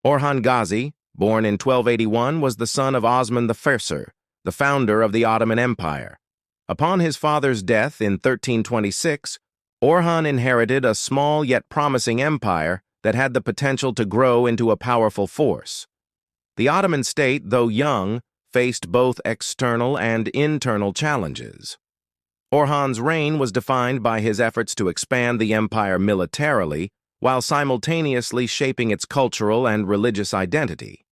Orhan Gazi, born in 1281, was the son of Osman I, the founder of the Ottoman Empire. Upon his father's death in 1326, Orhan inherited a small yet promising empire that had the potential to grow into a powerful force. The Ottoman state, though young, faced both external and internal challenges. Orhan's reign was defined by his efforts to expand the empire militarily while simultaneously shaping its cultural and religious identity.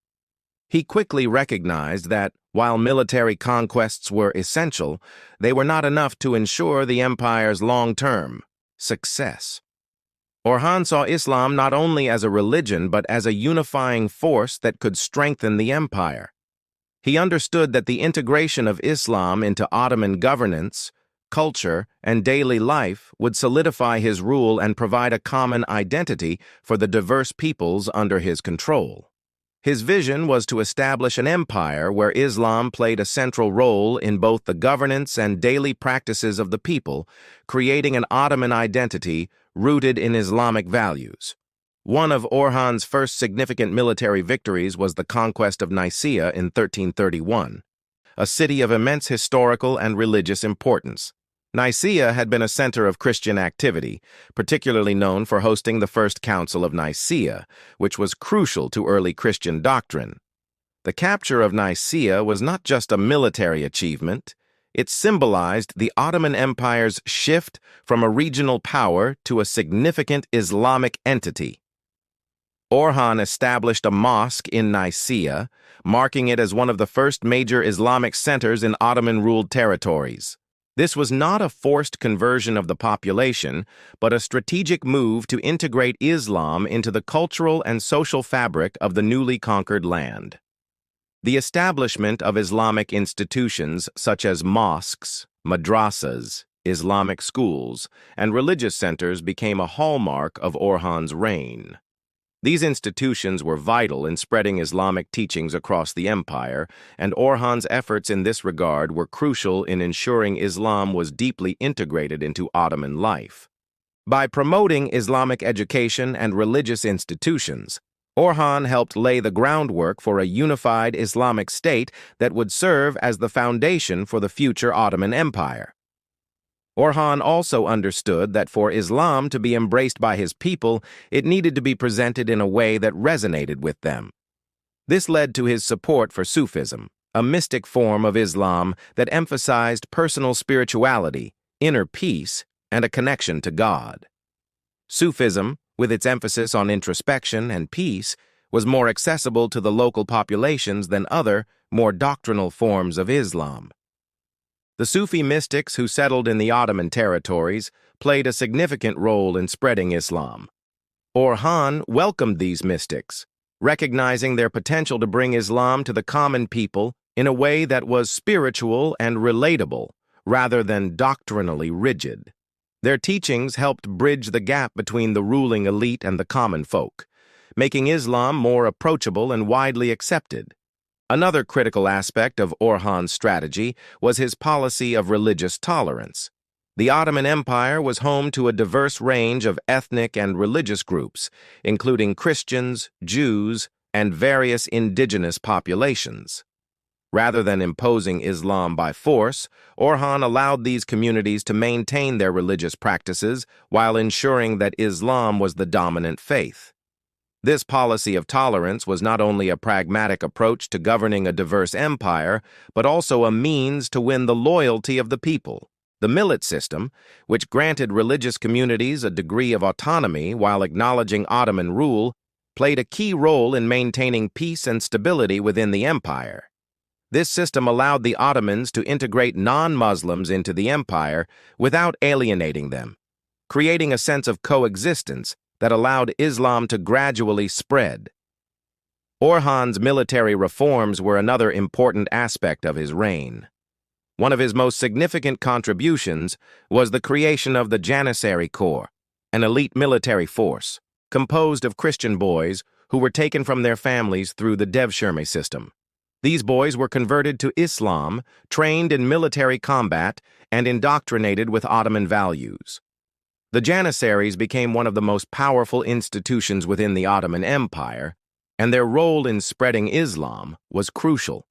He quickly recognized that, while military conquests were essential, they were not enough to ensure the empire's long-term success. Orhan saw Islam not only as a religion but as a unifying force that could strengthen the empire. He understood that the integration of Islam into Ottoman governance, culture, and daily life would solidify his rule and provide a common identity for the diverse peoples under his control. His vision was to establish an empire where Islam played a central role in both the governance and daily practices of the people, creating an Ottoman identity rooted in Islamic values. One of Orhan's first significant military victories was the conquest of Nicaea in 1331, a city of immense historical and religious importance. Nicaea had been a center of Christian activity, particularly known for hosting the First Council of Nicaea, which was crucial to early Christian doctrine. The capture of Nicaea was not just a military achievement, it symbolized the Ottoman Empire's shift from a regional power to a significant Islamic entity. Orhan established a mosque in Nicaea, marking it as one of the first major Islamic centers in Ottoman-ruled territories. This was not a forced conversion of the population, but a strategic move to integrate Islam into the cultural and social fabric of the newly conquered land. The establishment of Islamic institutions such as mosques, madrasas, Islamic schools, and religious centers became a hallmark of Orhan's reign. These institutions were vital in spreading Islamic teachings across the empire, and Orhan's efforts in this regard were crucial in ensuring Islam was deeply integrated into Ottoman life. By promoting Islamic education and religious institutions, Orhan helped lay the groundwork for a unified Islamic state that would serve as the foundation for the future Ottoman Empire. Orhan also understood that for Islam to be embraced by his people, it needed to be presented in a way that resonated with them. This led to his support for Sufism, a mystic form of Islam that emphasized personal spirituality, inner peace, and a connection to God. Sufism, with its emphasis on introspection and peace, was more accessible to the local populations than other, more doctrinal forms of Islam. The Sufi mystics who settled in the Ottoman territories played a significant role in spreading Islam. Orhan welcomed these mystics, recognizing their potential to bring Islam to the common people in a way that was spiritual and relatable, rather than doctrinally rigid. Their teachings helped bridge the gap between the ruling elite and the common folk, making Islam more approachable and widely accepted. Another critical aspect of Orhan's strategy was his policy of religious tolerance. The Ottoman Empire was home to a diverse range of ethnic and religious groups, including Christians, Jews, and various indigenous populations. Rather than imposing Islam by force, Orhan allowed these communities to maintain their religious practices while ensuring that Islam was the dominant faith. This policy of tolerance was not only a pragmatic approach to governing a diverse empire, but also a means to win the loyalty of the people. The millet system, which granted religious communities a degree of autonomy while acknowledging Ottoman rule, played a key role in maintaining peace and stability within the empire. This system allowed the Ottomans to integrate non-Muslims into the empire without alienating them, creating a sense of coexistence that allowed Islam to gradually spread. Orhan's military reforms were another important aspect of his reign. One of his most significant contributions was the creation of the Janissary Corps, an elite military force, composed of Christian boys who were taken from their families through the Devshirme system. These boys were converted to Islam, trained in military combat, and indoctrinated with Ottoman values. The Janissaries became one of the most powerful institutions within the Ottoman Empire, and their role in spreading Islam was crucial.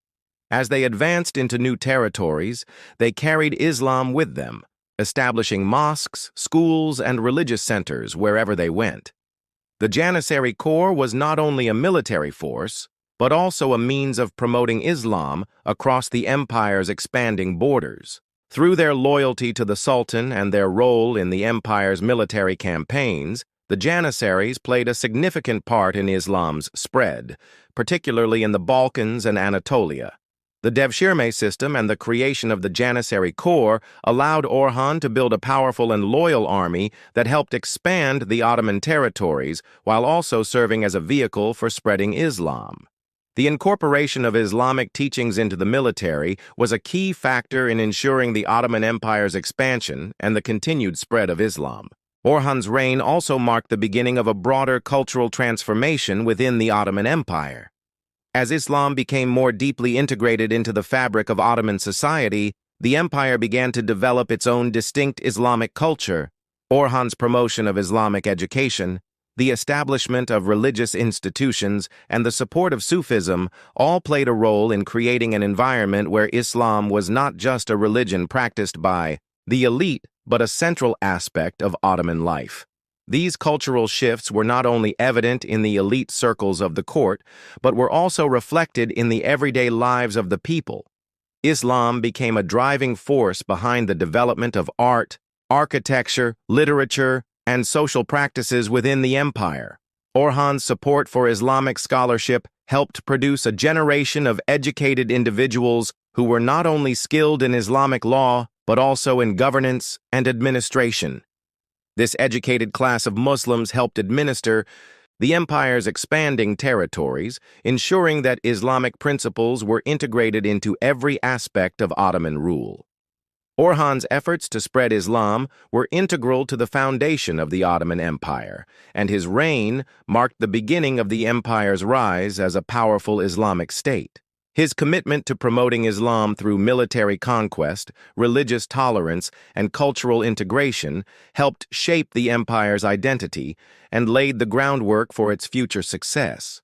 As they advanced into new territories, they carried Islam with them, establishing mosques, schools, and religious centers wherever they went. The Janissary Corps was not only a military force, but also a means of promoting Islam across the empire's expanding borders. Through their loyalty to the Sultan and their role in the empire's military campaigns, the Janissaries played a significant part in Islam's spread, particularly in the Balkans and Anatolia. The Devshirme system and the creation of the Janissary Corps allowed Orhan to build a powerful and loyal army that helped expand the Ottoman territories while also serving as a vehicle for spreading Islam. The incorporation of Islamic teachings into the military was a key factor in ensuring the Ottoman Empire's expansion and the continued spread of Islam. Orhan's reign also marked the beginning of a broader cultural transformation within the Ottoman Empire. As Islam became more deeply integrated into the fabric of Ottoman society, the empire began to develop its own distinct Islamic culture. Orhan's promotion of Islamic education, the establishment of religious institutions, and the support of Sufism all played a role in creating an environment where Islam was not just a religion practiced by the elite, but a central aspect of Ottoman life. These cultural shifts were not only evident in the elite circles of the court, but were also reflected in the everyday lives of the people. Islam became a driving force behind the development of art, architecture, literature, and social practices within the empire. Orhan's support for Islamic scholarship helped produce a generation of educated individuals who were not only skilled in Islamic law, but also in governance and administration. This educated class of Muslims helped administer the empire's expanding territories, ensuring that Islamic principles were integrated into every aspect of Ottoman rule. Orhan's efforts to spread Islam were integral to the foundation of the Ottoman Empire, and his reign marked the beginning of the empire's rise as a powerful Islamic state. His commitment to promoting Islam through military conquest, religious tolerance, and cultural integration helped shape the empire's identity and laid the groundwork for its future success.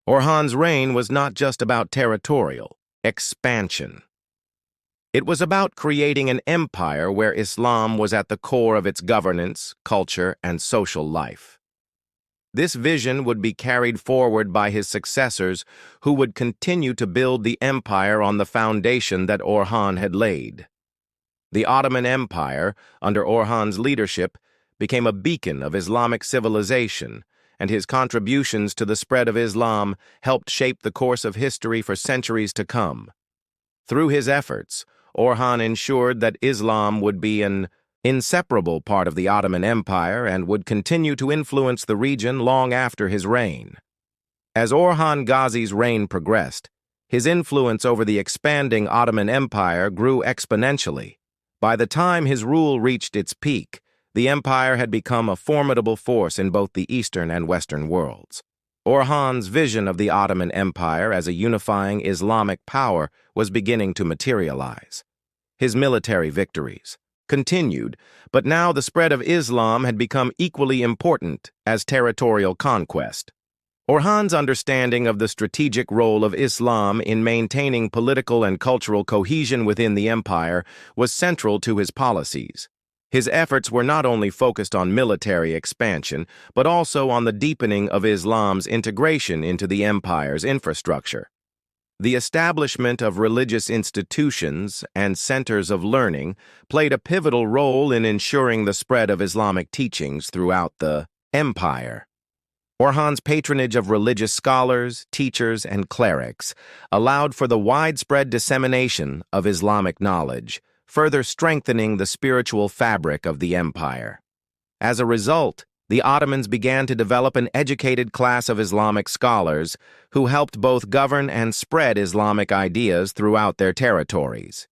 Orhan's reign was not just about territorial expansion. It was about creating an empire where Islam was at the core of its governance, culture, and social life. This vision would be carried forward by his successors, who would continue to build the empire on the foundation that Orhan had laid. The Ottoman Empire, under Orhan's leadership, became a beacon of Islamic civilization, and his contributions to the spread of Islam helped shape the course of history for centuries to come. Through his efforts, Orhan ensured that Islam would be an inseparable part of the Ottoman Empire and would continue to influence the region long after his reign. As Orhan Gazi's reign progressed, his influence over the expanding Ottoman Empire grew exponentially. By the time his rule reached its peak, the empire had become a formidable force in both the Eastern and Western worlds. Orhan's vision of the Ottoman Empire as a unifying Islamic power was beginning to materialize. His military victories continued, but now the spread of Islam had become equally important as territorial conquest. Orhan's understanding of the strategic role of Islam in maintaining political and cultural cohesion within the empire was central to his policies. His efforts were not only focused on military expansion, but also on the deepening of Islam's integration into the empire's infrastructure. The establishment of religious institutions and centers of learning played a pivotal role in ensuring the spread of Islamic teachings throughout the empire. Orhan's patronage of religious scholars, teachers, and clerics allowed for the widespread dissemination of Islamic knowledge, further strengthening the spiritual fabric of the empire. As a result, the Ottomans began to develop an educated class of Islamic scholars who helped both govern and spread Islamic ideas throughout their territories.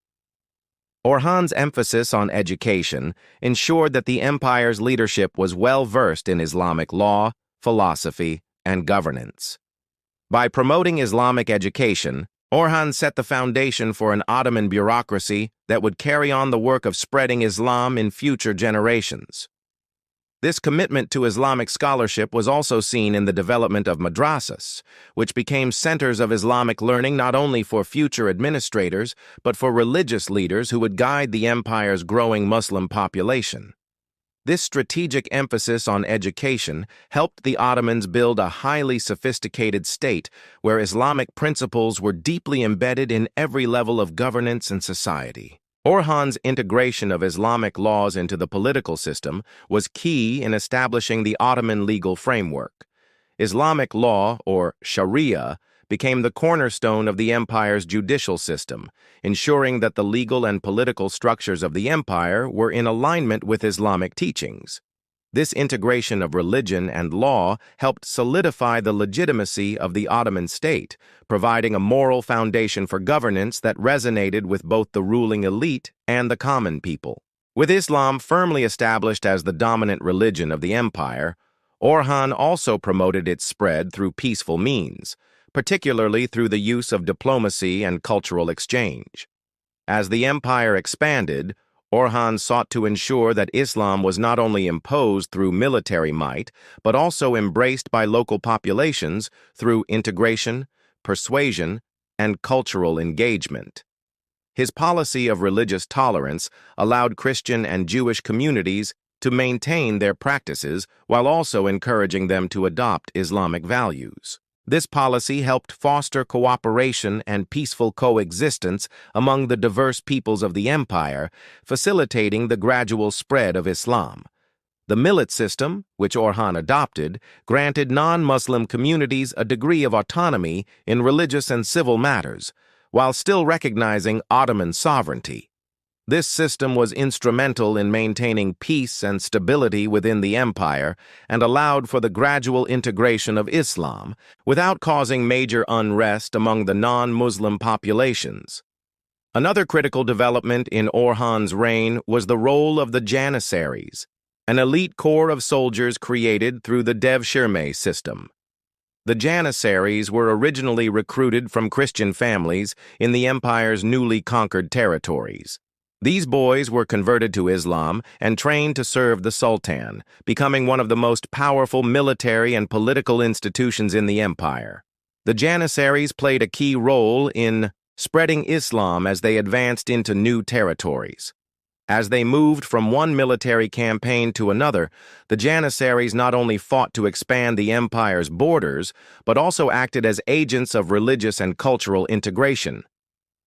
Orhan's emphasis on education ensured that the empire's leadership was well-versed in Islamic law, philosophy, and governance. By promoting Islamic education, Orhan set the foundation for an Ottoman bureaucracy that would carry on the work of spreading Islam in future generations. This commitment to Islamic scholarship was also seen in the development of madrasas, which became centers of Islamic learning not only for future administrators, but for religious leaders who would guide the empire's growing Muslim population. This strategic emphasis on education helped the Ottomans build a highly sophisticated state where Islamic principles were deeply embedded in every level of governance and society. Orhan's integration of Islamic laws into the political system was key in establishing the Ottoman legal framework. Islamic law, or Sharia, became the cornerstone of the empire's judicial system, ensuring that the legal and political structures of the empire were in alignment with Islamic teachings. This integration of religion and law helped solidify the legitimacy of the Ottoman state, providing a moral foundation for governance that resonated with both the ruling elite and the common people. With Islam firmly established as the dominant religion of the empire, Orhan also promoted its spread through peaceful means, particularly through the use of diplomacy and cultural exchange. As the empire expanded, Orhan sought to ensure that Islam was not only imposed through military might, but also embraced by local populations through integration, persuasion, and cultural engagement. His policy of religious tolerance allowed Christian and Jewish communities to maintain their practices while also encouraging them to adopt Islamic values. This policy helped foster cooperation and peaceful coexistence among the diverse peoples of the empire, facilitating the gradual spread of Islam. The millet system, which Orhan adopted, granted non-Muslim communities a degree of autonomy in religious and civil matters, while still recognizing Ottoman sovereignty. This system was instrumental in maintaining peace and stability within the empire and allowed for the gradual integration of Islam without causing major unrest among the non-Muslim populations. Another critical development in Orhan's reign was the role of the Janissaries, an elite corps of soldiers created through the Devshirme system. The Janissaries were originally recruited from Christian families in the empire's newly conquered territories. These boys were converted to Islam and trained to serve the Sultan, becoming one of the most powerful military and political institutions in the empire. The Janissaries played a key role in spreading Islam as they advanced into new territories. As they moved from one military campaign to another, the Janissaries not only fought to expand the empire's borders, but also acted as agents of religious and cultural integration.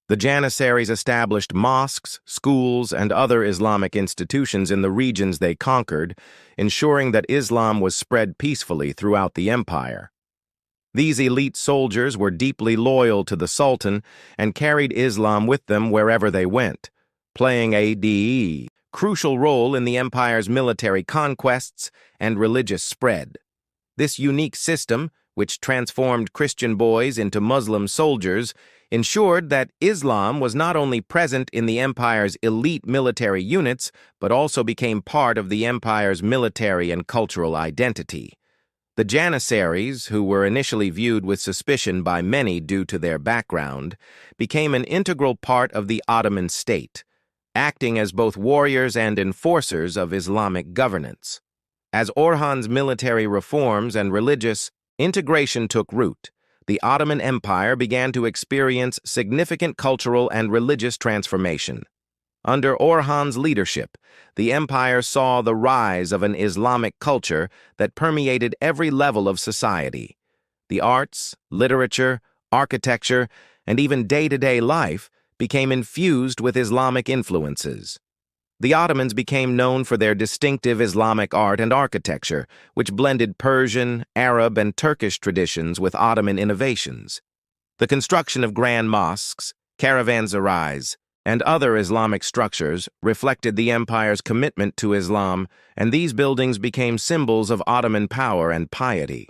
The Janissaries established mosques, schools, and other Islamic institutions in the regions they conquered, ensuring that Islam was spread peacefully throughout the empire. These elite soldiers were deeply loyal to the Sultan and carried Islam with them wherever they went, playing a crucial role in the empire's military conquests and religious spread. This unique system, which transformed Christian boys into Muslim soldiers, ensured that Islam was not only present in the empire's elite military units, but also became part of the empire's military and cultural identity. The Janissaries, who were initially viewed with suspicion by many due to their background, became an integral part of the Ottoman state, acting as both warriors and enforcers of Islamic governance. As Orhan's military reforms and religious integration took root, the Ottoman Empire began to experience significant cultural and religious transformation. Under Orhan's leadership, the empire saw the rise of an Islamic culture that permeated every level of society. The arts, literature, architecture, and even day-to-day life became infused with Islamic influences. The Ottomans became known for their distinctive Islamic art and architecture, which blended Persian, Arab, and Turkish traditions with Ottoman innovations. The construction of grand mosques, caravanserais, and other Islamic structures reflected the empire's commitment to Islam, and these buildings became symbols of Ottoman power and piety.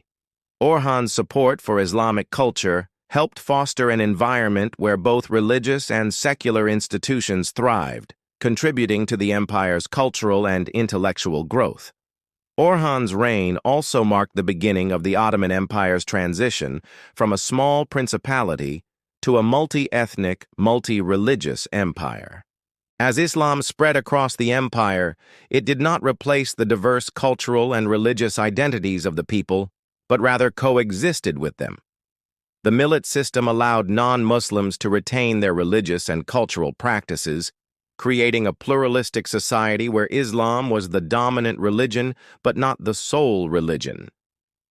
Orhan's support for Islamic culture helped foster an environment where both religious and secular institutions thrived, contributing to the empire's cultural and intellectual growth. Orhan's reign also marked the beginning of the Ottoman Empire's transition from a small principality to a multi-ethnic, multi-religious empire. As Islam spread across the empire, it did not replace the diverse cultural and religious identities of the people, but rather coexisted with them. The millet system allowed non-Muslims to retain their religious and cultural practices, creating a pluralistic society where Islam was the dominant religion but not the sole religion.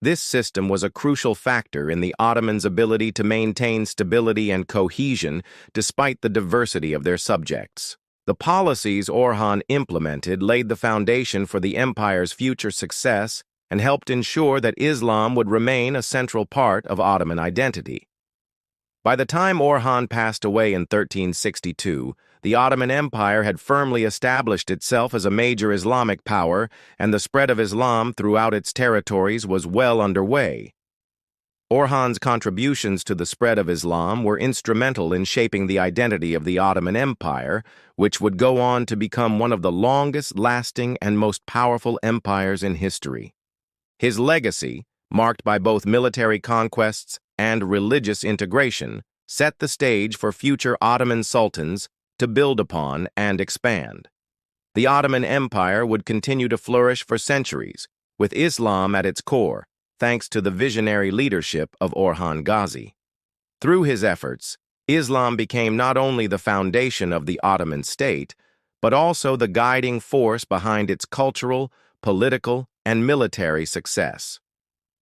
This system was a crucial factor in the Ottomans' ability to maintain stability and cohesion despite the diversity of their subjects. The policies Orhan implemented laid the foundation for the empire's future success and helped ensure that Islam would remain a central part of Ottoman identity. By the time Orhan passed away in 1362, the Ottoman Empire had firmly established itself as a major Islamic power, and the spread of Islam throughout its territories was well underway. Orhan's contributions to the spread of Islam were instrumental in shaping the identity of the Ottoman Empire, which would go on to become one of the longest-lasting and most powerful empires in history. His legacy, marked by both military conquests and religious integration, set the stage for future Ottoman sultans to build upon and expand. The Ottoman Empire would continue to flourish for centuries, with Islam at its core, thanks to the visionary leadership of Orhan Gazi. Through his efforts, Islam became not only the foundation of the Ottoman state, but also the guiding force behind its cultural, political, and military success.